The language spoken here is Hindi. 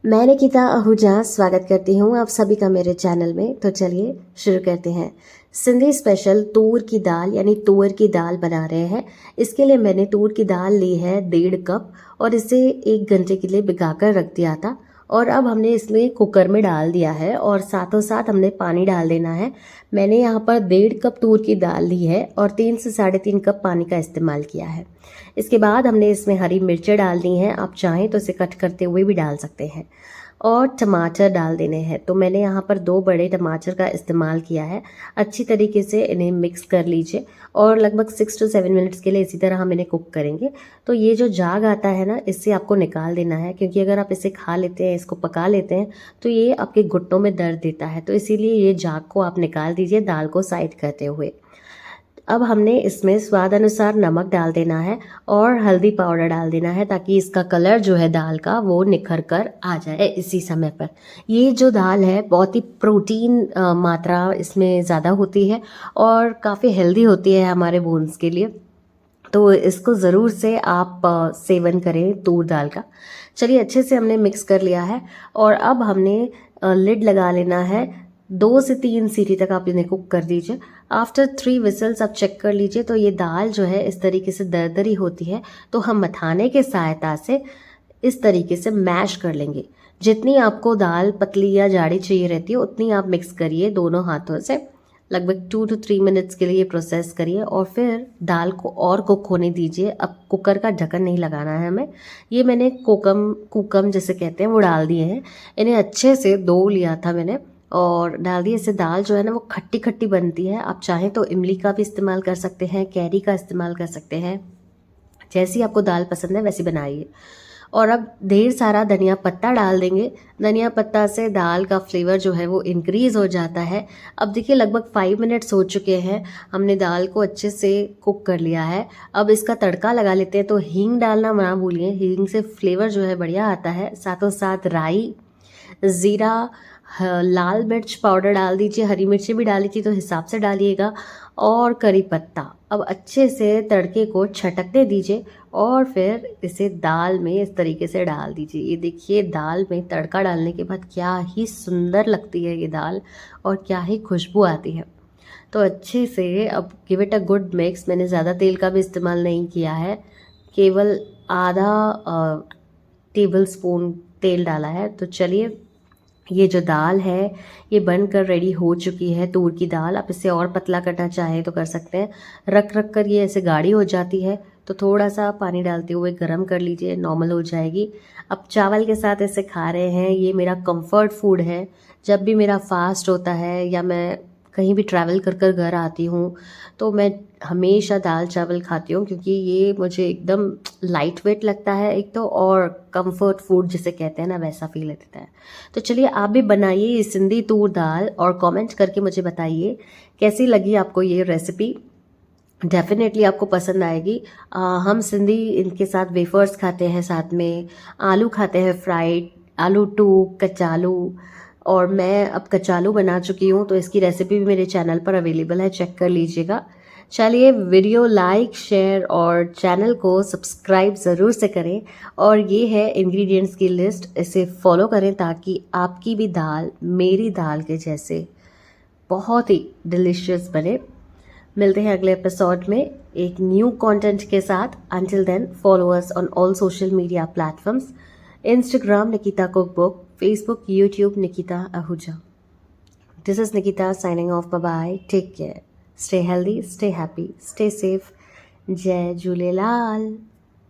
मैं निकिता आहूजा स्वागत करती हूँ आप सभी का मेरे चैनल में। तो चलिए शुरू करते हैं। सिंधी स्पेशल तूर की दाल यानी तुअर की दाल बना रहे हैं। इसके लिए मैंने तूर की दाल ली है 1.5 कप और इसे 1 घंटे के लिए भिगा कर रख दिया था। और अब हमने इसमें कुकर में डाल दिया है और साथों साथ हमने पानी डाल देना है। मैंने यहाँ पर 1.5 कप तूर की दाल ली है और 3 से 3.5 कप पानी का इस्तेमाल किया है। इसके बाद हमने इसमें हरी मिर्चें डाल दी हैं, आप चाहें तो इसे कट करते हुए भी डाल सकते हैं। और टमाटर डाल देने हैं, तो मैंने यहाँ पर 2 बड़े टमाटर का इस्तेमाल किया है। अच्छी तरीके से इन्हें मिक्स कर लीजिए और लगभग 6 to 7 मिनट्स के लिए इसी तरह हम इन्हें कुक करेंगे। तो ये जो झाग आता है ना, इससे आपको निकाल देना है, क्योंकि अगर आप इसे खा लेते हैं, इसको पका लेते हैं, तो ये आपके घुटनों में दर्द देता है। तो इसीलिए ये झाग को आप निकाल दीजिए दाल को साइड करते हुए। अब हमने इसमें स्वाद अनुसार नमक डाल देना है और हल्दी पाउडर डाल देना है, ताकि इसका कलर जो है दाल का वो निखर कर आ जाए इसी समय पर। ये जो दाल है बहुत ही प्रोटीन मात्रा इसमें ज़्यादा होती है और काफ़ी हेल्दी होती है हमारे बोन्स के लिए। तो इसको ज़रूर से आप सेवन करें तूर दाल का। चलिए, अच्छे से हमने मिक्स कर लिया है और अब हमने लिड लगा लेना है। 2 से 3 सीटी तक आप इन्हें कुक कर दीजिए। आफ्टर 3 विसल्स आप चेक कर लीजिए, तो ये दाल जो है इस तरीके से दरदरी होती है। तो हम मथाने के सहायता से इस तरीके से मैश कर लेंगे। जितनी आपको दाल पतली या जाड़ी चाहिए रहती है उतनी आप मिक्स करिए दोनों हाथों से। लगभग 2 to 3 मिनट्स के लिए ये प्रोसेस करिए और फिर दाल को और कुक होने दीजिए। अब कुकर का ढक्कन नहीं लगाना है हमें। ये मैंने कुकम जैसे कहते हैं वो डाल दिए हैं। इन्हें अच्छे से धो लिया था मैंने और डाल दिए। इससे दाल जो है ना वो खट्टी खट्टी बनती है। आप चाहें तो इमली का भी इस्तेमाल कर सकते हैं, कैरी का इस्तेमाल कर सकते हैं, जैसी आपको दाल पसंद है वैसी बनाइए। और अब ढेर सारा धनिया पत्ता डाल देंगे। धनिया पत्ता से दाल का फ्लेवर जो है वो इंक्रीज़ हो जाता है। अब देखिए, लगभग 5 मिनट्स हो चुके हैं, हमने दाल को अच्छे से कुक कर लिया है। अब इसका तड़का लगा लेते हैं। तो हींग डालना ना भूलिए, हींग से फ्लेवर जो है बढ़िया आता है। साथों साथ राई, ज़ीरा, लाल मिर्च पाउडर डाल दीजिए, हरी मिर्ची भी डाली थी तो हिसाब से डालिएगा, और करी पत्ता। अब अच्छे से तड़के को छटकने दीजिए और फिर इसे दाल में इस तरीके से डाल दीजिए। ये देखिए, दाल में तड़का डालने के बाद क्या ही सुंदर लगती है ये दाल और क्या ही खुशबू आती है। तो अच्छे से अब give it a good mix. मैंने ज़्यादा तेल का भी इस्तेमाल नहीं किया है, केवल आधा टेबल स्पून तेल डाला है। तो चलिए, ये जो दाल है ये बनकर रेडी हो चुकी है, तूर की दाल। आप इसे और पतला करना चाहें तो कर सकते हैं। रख रख कर ये ऐसे गाढ़ी हो जाती है, तो थोड़ा सा पानी डालते हुए गरम कर लीजिए, नॉर्मल हो जाएगी। अब चावल के साथ इसे खा रहे हैं। ये मेरा कंफर्ट फूड है। जब भी मेरा फास्ट होता है या मैं कहीं भी ट्रैवल कर कर घर आती हूँ, तो मैं हमेशा दाल चावल खाती हूँ, क्योंकि ये मुझे एकदम लाइट वेट लगता है एक तो, और कंफर्ट फूड जिसे कहते हैं ना वैसा फील देता है। तो चलिए, आप भी बनाइए ये सिंधी तूर दाल और कमेंट करके मुझे बताइए कैसी लगी आपको ये रेसिपी। डेफिनेटली आपको पसंद आएगी। हम सिंधी इनके साथ वेफर्स खाते हैं, साथ में आलू खाते हैं फ्राइड, आलू टूक, कचालू। और मैं अब कचालू बना चुकी हूँ, तो इसकी रेसिपी भी मेरे चैनल पर अवेलेबल है, चेक कर लीजिएगा। चलिए, वीडियो लाइक, शेयर और चैनल को सब्सक्राइब ज़रूर से करें। और ये है इंग्रेडिएंट्स की लिस्ट, इसे फॉलो करें ताकि आपकी भी दाल मेरी दाल के जैसे बहुत ही डिलीशियस बने। मिलते हैं अगले एपिसोड में एक न्यू कंटेंट के साथ। Until then, follow us on all social media platforms, Instagram Nikita cookbook, Facebook, YouTube Nikita Ahuja. This is Nikita signing off. Bye bye, take care, stay healthy, stay happy, stay safe. जय झूलेलाल।